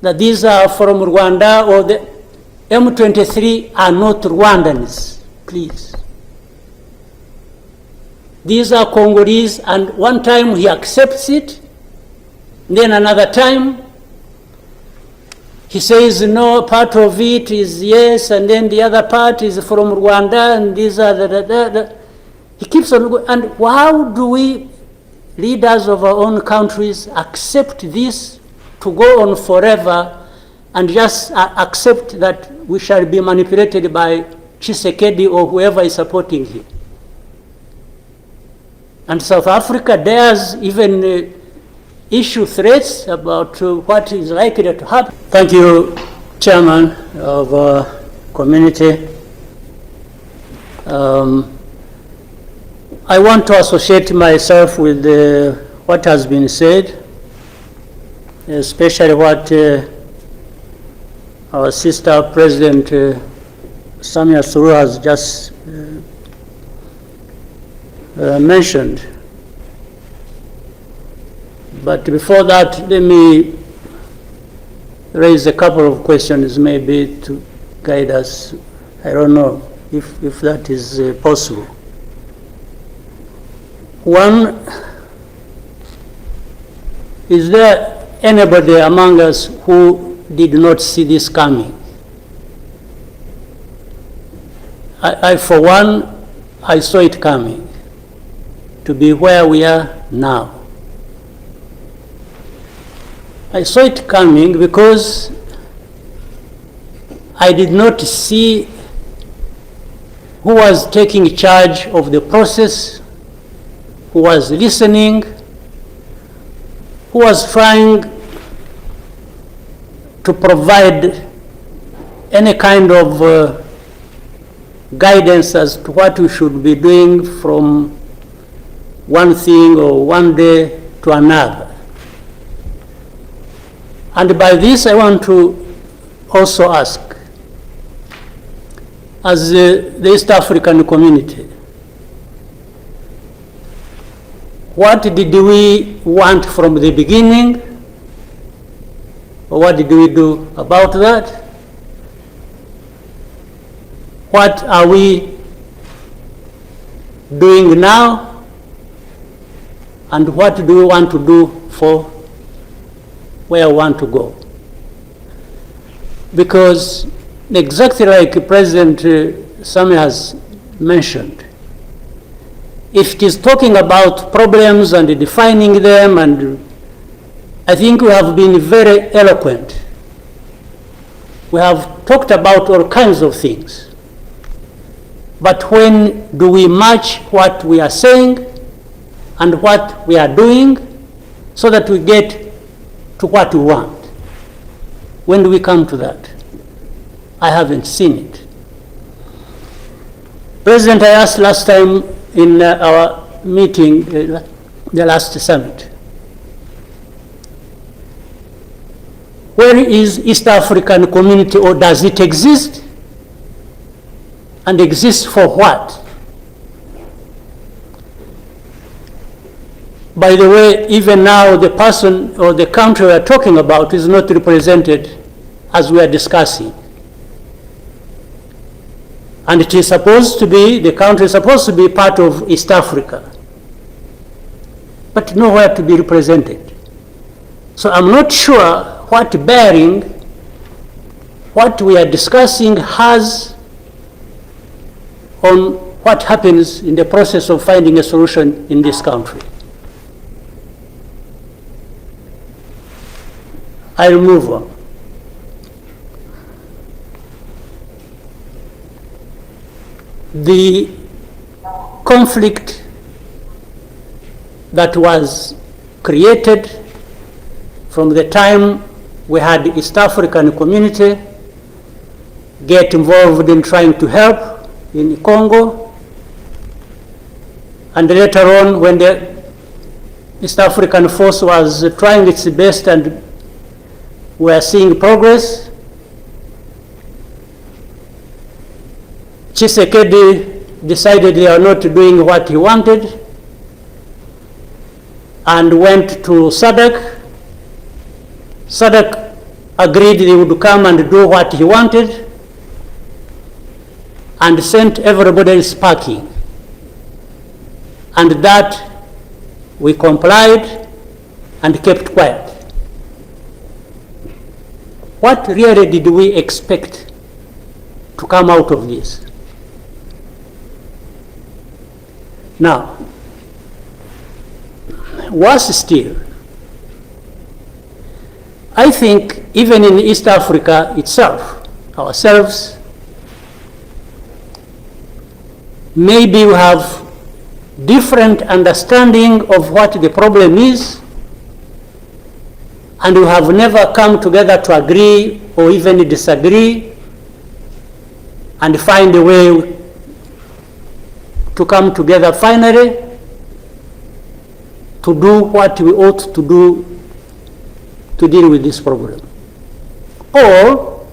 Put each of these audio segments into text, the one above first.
that these are from Rwanda, or the M23 are not Rwandans, please. These are Congolese, and one time he accepts it, then another time he says no, part of it is yes, and then the other part is from Rwanda, and these are the. He keeps on going. And how do we, leaders of our own countries, accept this to go on forever and just accept that we shall be manipulated by Tshisekedi or whoever is supporting him? And South Africa dares even issue threats about what is likely to happen. Thank you, Chairman of our community. I want to associate myself with what has been said, especially what our sister President Samia Suluhu has just mentioned. But before that, let me raise a couple of questions maybe to guide us. I don't know if that is possible. One, is there anybody among us who did not see this coming? I for one, I saw it coming, to be where we are now. I saw it coming because I did not see who was taking charge of the process, who was listening, who was trying to provide any kind of guidance as to what we should be doing from one thing or one day to another. And by this I want to also ask, as the East African community, what did we want from the beginning? Or what did we do about that? What are we doing now? And what do we want to do for where we want to go? Because exactly like President Samia has mentioned, if it is talking about problems and defining them, and I think we have been very eloquent. We have talked about all kinds of things. But when do we match what we are saying and what we are doing so that we get to what we want? When do we come to that? I haven't seen it. President, I asked last time in our meeting, the last summit, where is East African community, or does it exist? And exist for what? By the way, even now the person or the country we are talking about is not represented as we are discussing. And it is supposed to be, the country is supposed to be part of East Africa, but nowhere to be represented. So I'm not sure what bearing what we are discussing has on what happens in the process of finding a solution in this country. I'll move on. The conflict that was created from the time we had the East African community get involved in trying to help in Congo, and later on when the East African force was trying its best and we are seeing progress, Tshisekedi decided they are not doing what he wanted and went to SADC. SADC agreed they would come and do what he wanted, and sent everybody else packing. And that we complied and kept quiet. What really did we expect to come out of this? Now, worse still, I think even in East Africa itself, ourselves, maybe we have different understanding of what the problem is, and we have never come together to agree or even disagree and find a way to come together finally to do what we ought to do to deal with this problem. Or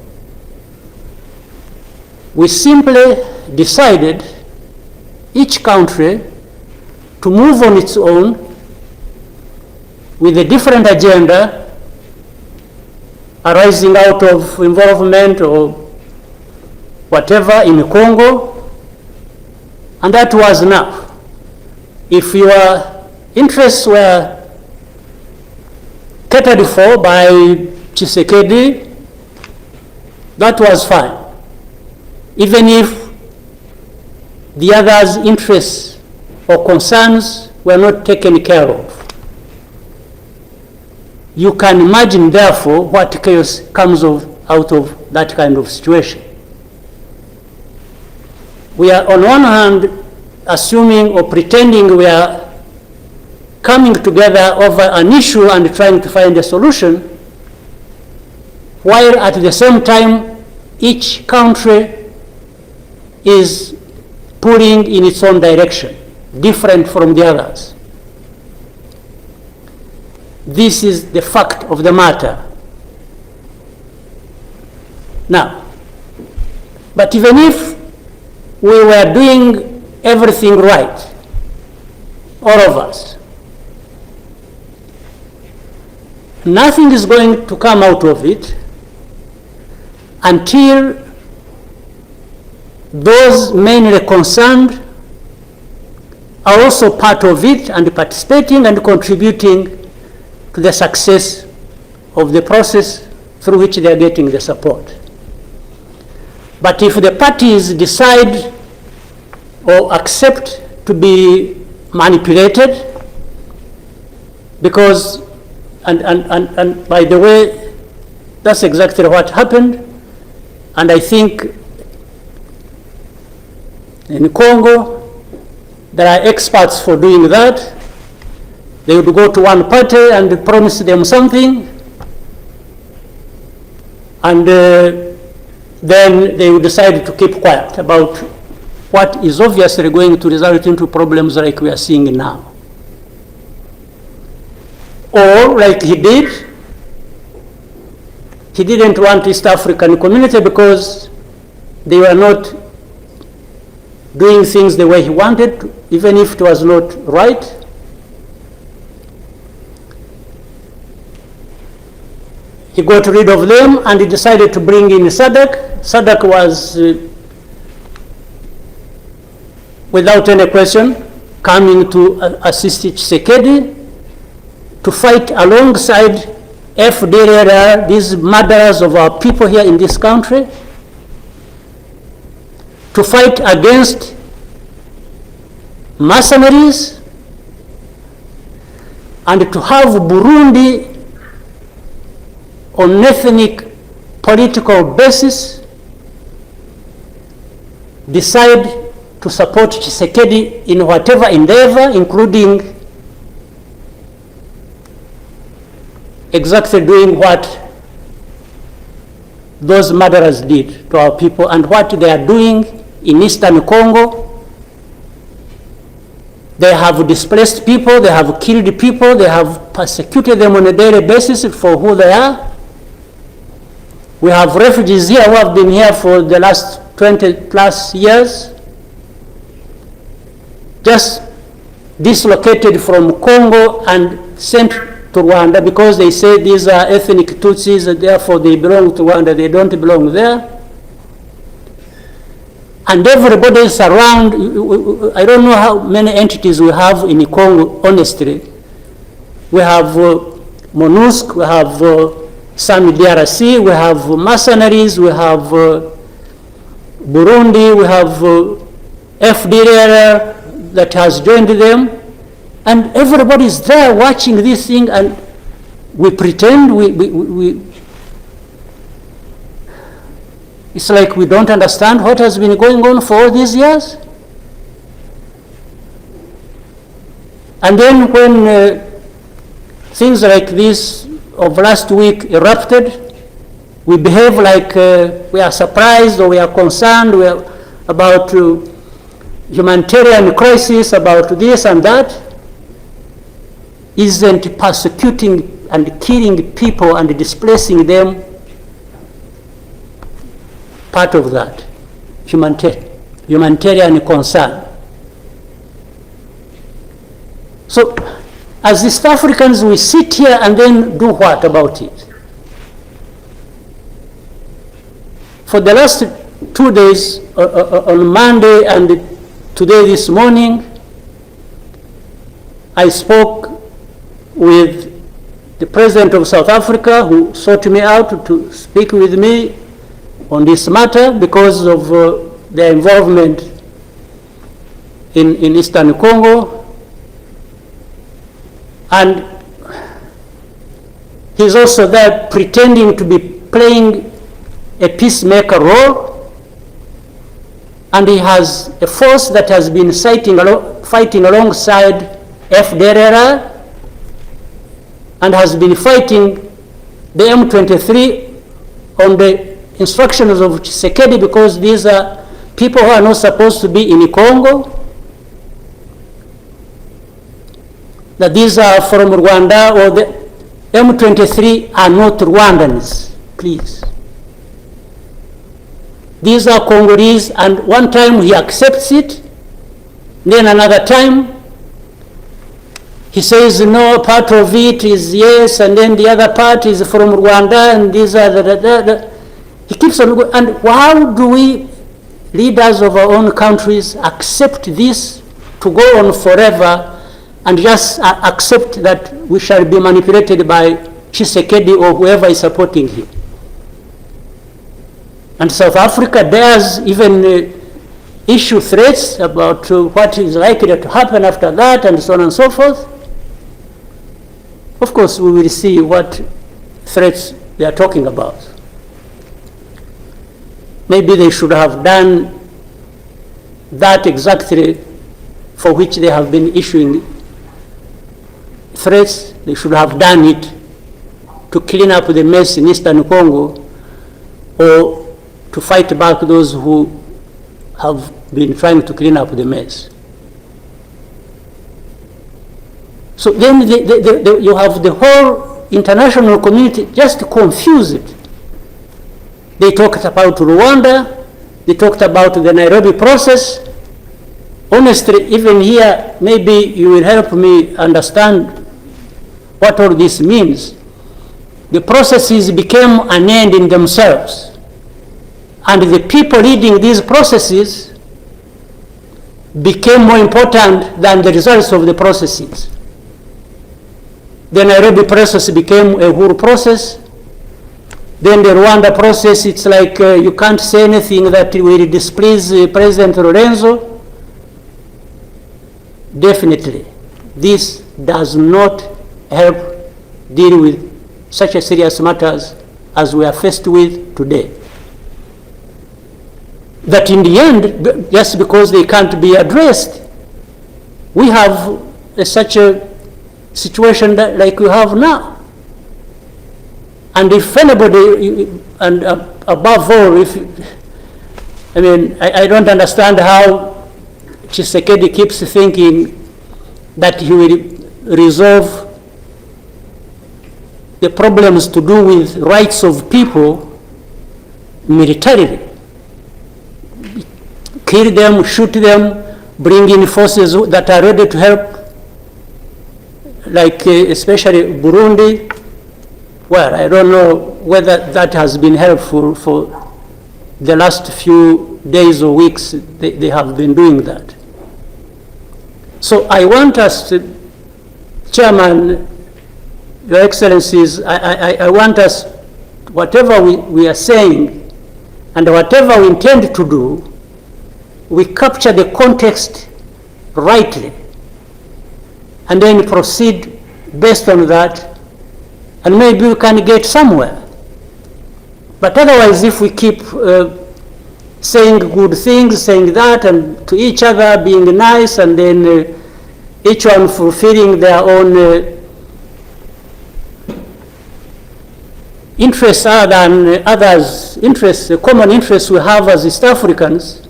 we simply decided, each country, to move on its own with a different agenda arising out of involvement or whatever in Congo, and that was enough. If your interests were catered for by Tshisekedi, that was fine. Even if the others' interests or concerns were not taken care of. You can imagine, therefore, what chaos comes out of that kind of situation. We are on one hand assuming or pretending we are coming together over an issue and trying to find a solution, while at the same time each country is pulling in its own direction, different from the others. This is the fact of the matter. Now, but even if we were doing everything right, all of us, nothing is going to come out of it until those mainly concerned are also part of it and participating and contributing to the success of the process through which they are getting the support. But if the parties decide or accept to be manipulated, because, and by the way, that's exactly what happened, and I think in Congo, there are experts for doing that. They would go to one party and promise them something, and then they would decide to keep quiet about what is obviously going to result into problems like we are seeing now. Or, like he did, he didn't want East African community because they were not doing things the way he wanted, even if it was not right. He got rid of them and he decided to bring in SADC. SADC was, without any question, coming to assist Tshisekedi to fight alongside FDLR, these murderers of our people here in this country, to fight against mercenaries, and to have Burundi on ethnic political basis decide to support Tshisekedi in whatever endeavor, including exactly doing what those murderers did to our people and what they are doing in Eastern Congo. They have displaced people, they have killed people, they have persecuted them on a daily basis for who they are. We have refugees here who have been here for the last 20 plus years, just dislocated from Congo and sent to Rwanda because they say these are ethnic Tutsis and therefore they belong to Rwanda, they don't belong there. And everybody is around. I don't know how many entities we have in Congo, honestly. We have MONUSC, we have some DRC, we have mercenaries, we have Burundi, we have FDLR that has joined them. And everybody is there watching this thing, and we pretend it's like we don't understand what has been going on for all these years. And then when things like this of last week erupted, we behave like we are surprised or we are concerned about humanitarian crisis, about this and that. Isn't persecuting and killing people and displacing them part of that humanitarian concern? So as East Africans, we sit here and then do what about it? For the last 2 days, on Monday and today this morning, I spoke with the President of South Africa, who sought me out to speak with me on this matter because of their involvement in Eastern Congo. And he's also there pretending to be playing a peacemaker role. And he has a force that has been fighting alongside FDLR and has been fighting the M23 on the instructions of Tshisekedi, because these are people who are not supposed to be in Congo, that these are from Rwanda, or the M23 are not Rwandans, please. These are Congolese, and one time he accepts it, then another time he says no, part of it is yes, and then the other part is from Rwanda, and these are he keeps on going. And how do we, leaders of our own countries, accept this to go on forever and just accept that we shall be manipulated by Tshisekedi or whoever is supporting him? And South Africa dares even issue threats about what is likely to happen after that, and so on and so forth. Of course, we will see what threats they are talking about. Maybe they should have done that exactly for which they have been issuing threats. They should have done it to clean up the mess in Eastern Congo, or to fight back those who have been trying to clean up the mess. So then you have the whole international community just confused. They talked about Rwanda, they talked about the Nairobi process. Honestly, even here, maybe you will help me understand what all this means. The processes became an end in themselves. And the people leading these processes became more important than the results of the processes. The Nairobi process became a whole process. Then the Rwanda process, it's like you can't say anything that will displease President Lorenzo. Definitely, this does not help deal with such a serious matters as we are faced with today. That in the end, just because they can't be addressed, we have such a situation that, like we have now. And if anybody, and above all, I don't understand how Tshisekedi keeps thinking that he will resolve the problems to do with rights of people militarily. Kill them, shoot them, bring in forces that are ready to help like especially Burundi, well, I don't know whether that has been helpful for the last few days or weeks. They have been doing that. So I want us to, Chairman, Your Excellencies, I want us, whatever we are saying and whatever we intend to do, we capture the context rightly and then proceed based on that, and maybe we can get somewhere. But otherwise, if we keep saying good things, saying that, and to each other being nice, and then each one fulfilling their own interests other than others' interests, the common interests we have as East Africans,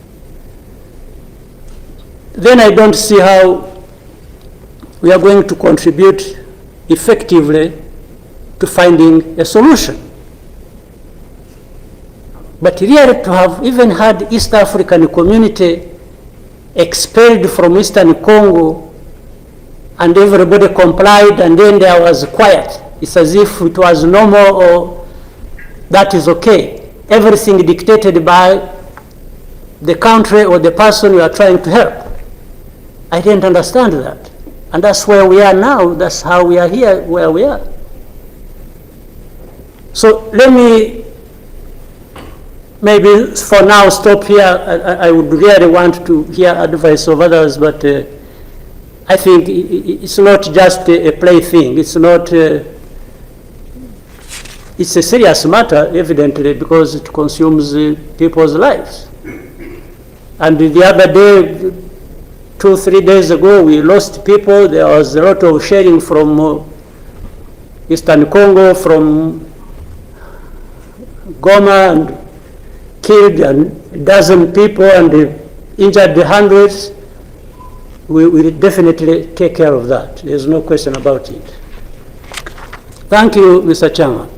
then I don't see how we are going to contribute effectively to finding a solution. But really, to have even had East African community expelled from Eastern Congo and everybody complied and then there was quiet, it's as if it was normal or that is okay. Everything dictated by the country or the person you are trying to help. I didn't understand that. And that's where we are now. That's how we are here where we are. So let me maybe for now stop here. I would really want to hear advice of others, but I think it's not just a plaything. It's not, it's a serious matter, evidently, because it consumes people's lives. And the other day, 2-3 days ago, we lost people. There was a lot of shelling from Eastern Congo, from Goma, and killed a dozen people and injured hundreds. We will definitely take care of that. There's no question about it. Thank you, Mr. Chairman.